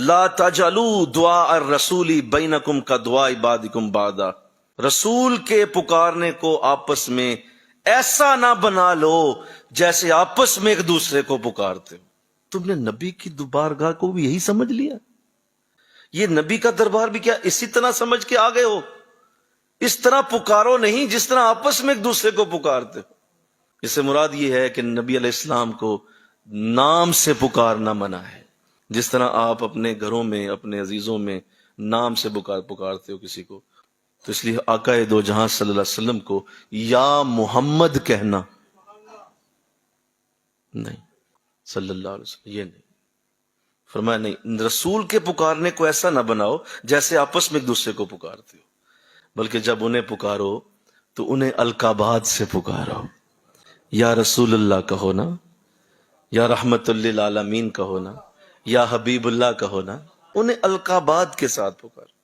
لا تجعلوا دعاء الرسول بینکم کدعاء بعضکم بعضا، رسول کے پکارنے کو آپس میں ایسا نہ بنا لو جیسے آپس میں ایک دوسرے کو پکارتے ہو۔ تم نے نبی کی بارگاہ کو بھی یہی سمجھ لیا؟ یہ نبی کا دربار بھی کیا اسی طرح سمجھ کے آ گئے ہو؟ اس طرح پکارو نہیں جس طرح آپس میں ایک دوسرے کو پکارتے ہو۔ اس سے مراد یہ ہے کہ نبی علیہ السلام کو نام سے پکارنا منع ہے، جس طرح آپ اپنے گھروں میں اپنے عزیزوں میں نام سے پکارتے ہو کسی کو، تو اس لیے آقا دو جہاں صلی اللہ علیہ وسلم کو یا محمد کہنا نہیں، صلی اللہ علیہ وسلم، یہ نہیں فرمایا۔ نہیں، رسول کے پکارنے کو ایسا نہ بناؤ جیسے آپس میں ایک دوسرے کو پکارتے ہو، بلکہ جب انہیں پکارو تو انہیں القابات سے پکارو، یا رسول اللہ کہو نا، یا رحمت للعالمین کہو نا، یا حبیب اللہ کہو نا، انہیں القابات کے ساتھ پکارو۔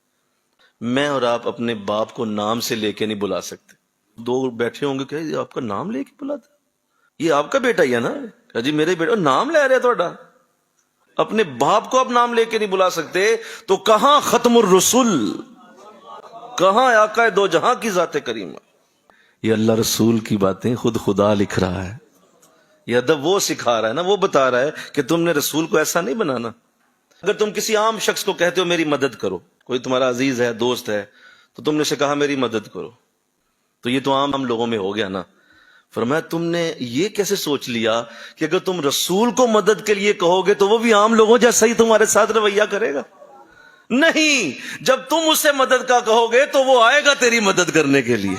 میں اور آپ اپنے باپ کو نام سے لے کے نہیں بلا سکتے۔ دو بیٹھے ہوں گے کہ یہ آپ کا نام لے کے بلاتا، یہ آپ کا بیٹا ہی ہے نا، کہ جی میرے بیٹا، نام لے رہے تھوڑا۔ اپنے باپ کو آپ نام لے کے نہیں بلا سکتے تو کہاں ختم الرسل، کہاں آقا دو جہاں کی ذات کریمہ؟ یہ اللہ رسول کی باتیں خود خدا لکھ رہا ہے، یہ ادب وہ سکھا رہا ہے نا، وہ بتا رہا ہے کہ تم نے رسول کو ایسا نہیں بنانا۔ اگر تم کسی عام شخص کو کہتے ہو میری مدد کرو، کوئی تمہارا عزیز ہے، دوست ہے، تو تم نے اسے کہا میری مدد کرو، تو یہ تو عام لوگوں میں ہو گیا نا۔ فرمایا تم نے یہ کیسے سوچ لیا کہ اگر تم رسول کو مدد کے لیے کہو گے تو وہ بھی عام لوگوں جیسا ہی تمہارے ساتھ رویہ کرے گا؟ نہیں، جب تم اسے مدد کا کہو گے تو وہ آئے گا تیری مدد کرنے کے لیے۔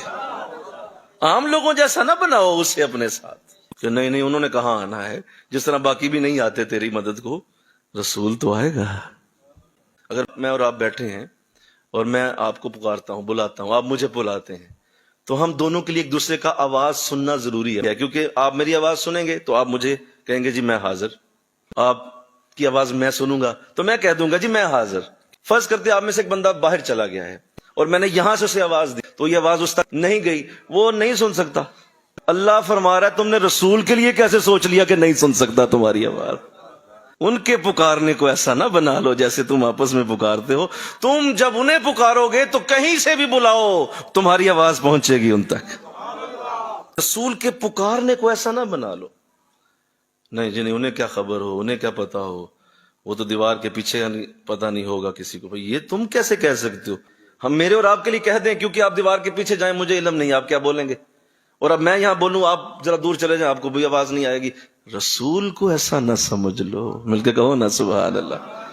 عام لوگوں جیسا نہ بناؤ اسے اپنے ساتھ کہ نہیں انہوں نے کہاں آنا ہے، جس طرح باقی بھی نہیں آتے تیری مدد کو، رسول تو آئے گا۔ اگر میں اور آپ بیٹھے ہیں اور میں آپ کو پکارتا ہوں، بلاتا ہوں، آپ مجھے بلاتے ہیں، تو ہم دونوں کے لیے ایک دوسرے کا آواز سننا ضروری ہے، کیونکہ آپ میری آواز سنیں گے تو آپ مجھے کہیں گے جی میں حاضر، آپ کی آواز میں سنوں گا تو میں کہہ دوں گا جی میں حاضر۔ فرض کرتے آپ میں سے ایک بندہ باہر چلا گیا ہے اور میں نے یہاں سے اسے آواز دی تو یہ آواز اس تک نہیں گئی، وہ نہیں سن سکتا۔ اللہ فرما رہا ہے تم نے رسول کے لیے کیسے سوچ لیا کہ نہیں سن سکتا تمہاری آواز؟ ان کے پکارنے کو ایسا نہ بنا لو جیسے تم آپس میں پکارتے ہو۔ تم جب انہیں پکارو گے تو کہیں سے بھی بلاؤ تمہاری آواز پہنچے گی ان تک۔ رسول کے پکارنے کو ایسا نہ بنا لو، نہیں جی نہیں، انہیں کیا خبر ہو، انہیں کیا پتا ہو، وہ تو دیوار کے پیچھے پتہ نہیں ہوگا کسی کو۔ بھئی یہ تم کیسے کہہ سکتے ہو؟ ہم میرے اور آپ کے لیے کہہ دیں کیونکہ آپ دیوار کے پیچھے جائیں، مجھے علم نہیں آپ کیا بولیں گے، اور اب میں یہاں بولوں آپ ذرا دور چلے جائیں آپ کو بھی آواز نہیں آئے گی۔ رسول کو ایسا نہ سمجھ لو، مل کے کہو نا سبحان اللہ۔